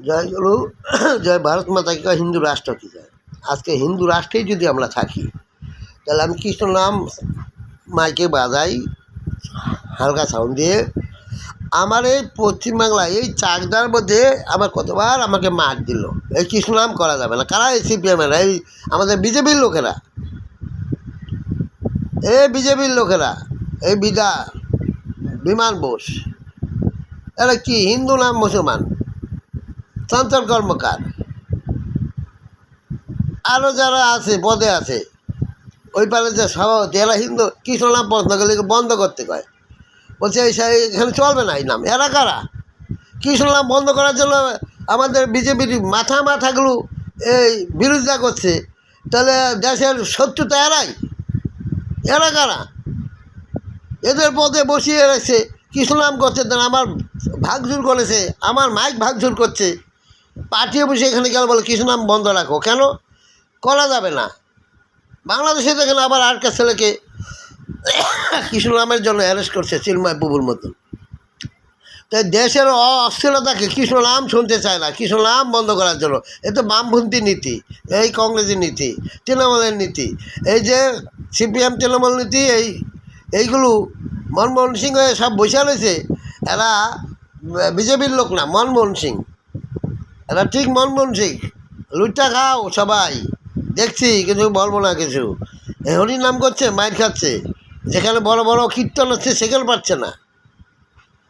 জয় গুরু, জয় ভারত মাতা কি জয়, হিন্দু রাষ্ট্র কি জয়। আজকে হিন্দু রাষ্ট্রেই যদি আমরা থাকি, তাহলে আমি কৃষ্ণ নাম মাইকে বাজাই হালকা সাউন্ড দিয়ে। আমার এই পশ্চিমবাংলায় এই চাকদার মধ্যে আমার কতবার আমাকে মার দিল, এই কৃষ্ণ নাম করা যাবে না। কারা? এই সিপিএমেরা, এই আমাদের বিজেপির লোকেরা, এই বিজেপির লোকেরা, এই বিমান বোস, এরা কি হিন্দু নাম মুসলমান, চঞ্চল কর্মকার, আরও যারা আছে পদে আছে ওই পারে যে সভাপতি, এরা হিন্দু কৃষ্ণ নাম পছন্দ করলে বন্ধ করতে কয়, বলছে এই এখানে চলবে না এই নাম। এরা কারা? কৃষ্ণ নাম বন্ধ করার জন্য আমাদের বিজেপির মাথাগুলো এই বিরোধিতা করছে। তাহলে দেশের শত্রুতা এরা কারা? এদের পদে বসিয়ে রেখেছে, কৃষ্ণ নাম করছে, আমার ভাগজুর করেছে, আমার মাইক ভাগজুর করছে। পার্টি অফিসে এখানে গেল বলে কৃষ্ণ নাম বন্ধ রাখো, কেন করা যাবে না? বাংলাদেশে দেখেন আবার আরেকটা ছেলেকে কৃষ্ণ নামের জন্য অ্যারেস্ট করছে, চিন্ময় বুবুর মতন। তাই দেশের অস্থিরতাকে কৃষ্ণ নাম শুনতে চায় না, কৃষ্ণ নাম বন্ধ করার জন্য। এ তো বামপন্থী নীতি, এই কংগ্রেসের নীতি, তৃণমূলের নীতি, এই যে সিপিএম তৃণমূল নীতি, এইগুলো মনমোহন সিং হয়ে সব বসে রয়েছে। এরা বিজেপির লোক না, মনমোহন সিং, এরা ঠিক মনমোহন সিং। লুটটা খাও সবাই, দেখছি, কিছু বলবো না কিছু। হরির নাম করছে, মাইর খাচ্ছে। যেখানে বড় বড় কীর্তন হচ্ছে সেখানে পাচ্ছে না,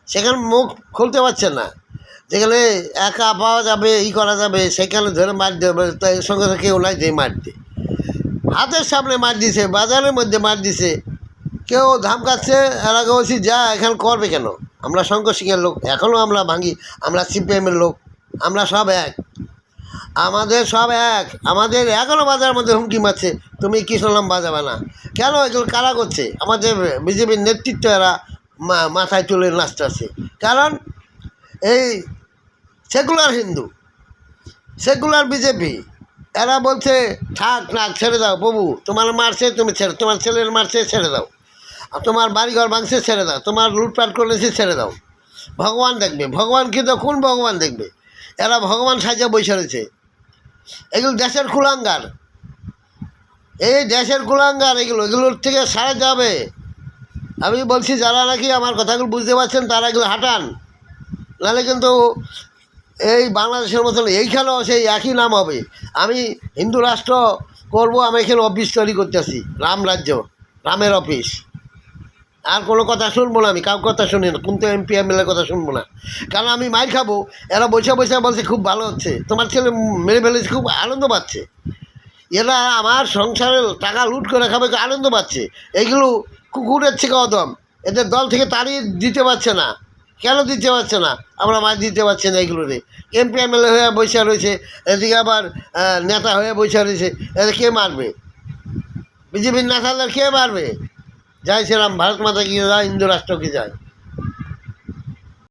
সেখানে মুখ খুলতে পারছে না। যেখানে একা পাওয়া যাবে, করা যাবে, সেখানে ধরে মার দেবে। তাই সঙ্গে কেউ নাই যে মারতে, হাতের সামনে মার দিছে, বাজারের মধ্যে মার দিছে, কেউ ধামকাচ্ছে। এরা বলছি যা এখানে করবে কেন? আমরা শঙ্কর সিংয়ের লোক, এখনও আমরা ভাঙি, আমরা সিপিএমের লোক, আমরা সব এক, আমাদের সব এক। আমাদের এখনও বাজারের মধ্যে হুমকি মারছে, তুমি কৃষ্ণ নাম বাজাবে না। কেন? এগুলো কারা করছে? আমাদের বিজেপির নেতৃত্ব, এরা মাথায় তুলে নাচতেছে। কারণ এই সেকুলার হিন্দু, সেকুলার বিজেপি, এরা বলছে থাক না, ছেড়ে দাও প্রভু, তোমার মারছে তুমি ছেড়ে, তোমার ছেলের মারছে ছেড়ে দাও, তোমার বাড়িঘর ভাঙছে ছেড়ে দাও, তোমার লুটপাট করেছে ছেড়ে দাও, ভগবান দেখবে। ভগবান কিন্তু কোন ভগবান দেখবে? এরা ভগবান সাজিয়ে বসে রয়েছে। এগুলো দেশের কুলাঙ্গার, এই দেশের কুলাঙ্গার, এগুলোর থেকে সারা যাবে। আমি বলছি যারা নাকি আমার কথাগুলো বুঝতে পারছেন তারা এগুলো হাঁটান, নাহলে কিন্তু এই বাংলাদেশের মতন এইখানেও সেই একই নাম হবে। আমি হিন্দু রাষ্ট্র করব, আমি এখানে অফিস তৈরি করতেছি, রাম রাজ্য, রামের অফিস। আর কোনো কথা শুনবো না, আমি কাউ কথা শুনি না, কিন্তু এমপি এমএলএর কথা শুনবো না। কারণ আমি মাইর খাবো, এরা বসে বসে বলছে খুব ভালো হচ্ছে, তোমার ছেলে মেরে ফেলেছে, খুব আনন্দ পাচ্ছে। এরা আমার সংসারের টাকা লুট করে খাবে, আনন্দ পাচ্ছে। এইগুলো কুকুরের থেকে অদম, এদের দল থেকে তাড়িয়ে দিতে পারছে না। কেন দিতে পারছে না? আমরা মাছ দিতে পারছি না এগুলোরে। এমপি এমএলএ হয়ে বসে রয়েছে, এদিকে আবার নেতা হয়ে বসে রয়েছে, এদের কে মারবে? বিজেপির নেতাদের কে মারবে? জয় শ্রীরাম, ভারত মাতা কি জয়, হিন্দু রাষ্ট্র কি জয়।